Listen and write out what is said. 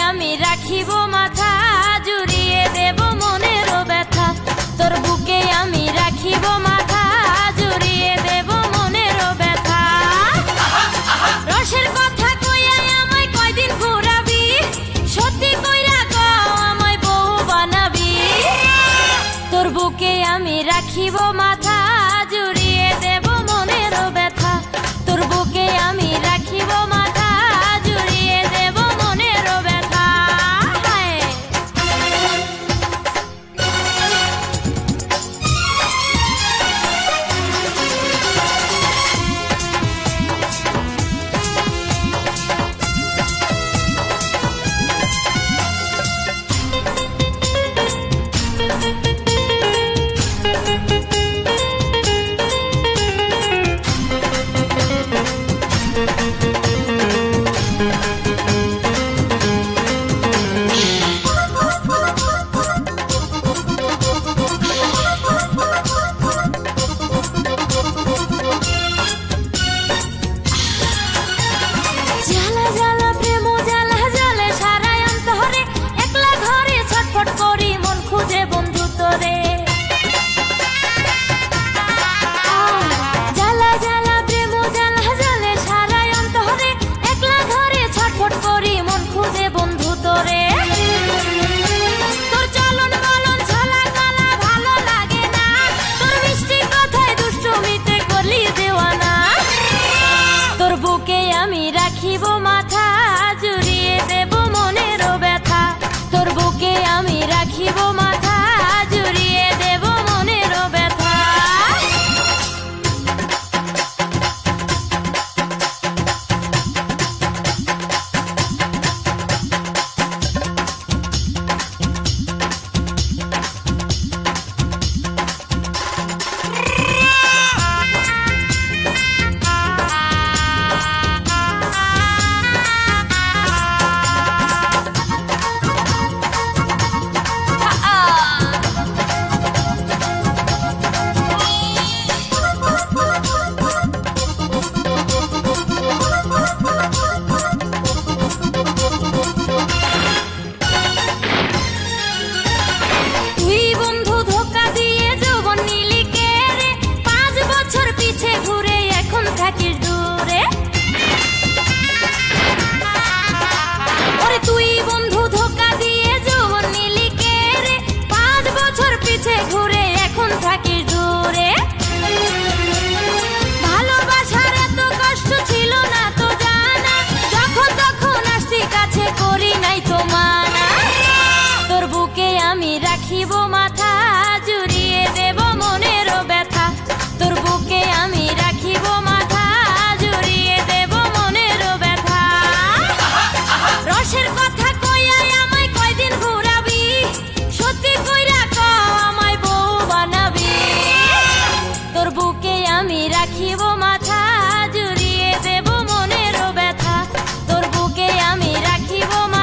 আমি রাখিব মাথা, জুড়িয়ে দেব মনের ব্যথা। তোর বুকে আমি রাখিব মাথা, জুড়িয়ে দেব মনের ব্যথা। রসের কথা কইয়া আমায় কয়দিন ঘুরাবি, সত্যি কইরা কও আমায় বউ বানাবি। তোর বুকে আমি রাখিব মাথা, জুড়িয়ে দেব মনের ব্যথা। তোর বুকে আমি রাখিব মাথা, জুড়িয়ে দেব মনের ব্যথা। আমি রাখিব মাথা, জুড়িয়ে দেব মনের ব্যথা। তোর বুকে আমি রাখিব মাথা, জুড়িয়ে দেব মনের ব্যথা। আমি রাখিব মাথা, জুড়িয়ে দেব মনের ব্যথা। তোর বুকে আমি রাখিব মাথা, জুড়িয়ে দেব মনের ব্যথা। রসের কথা কইয়া আমায় কয়দিন ঘুরাবি, সত্যি কইরা কও আমায় বউ বানাবি। তোর বুকে আমি রাখিব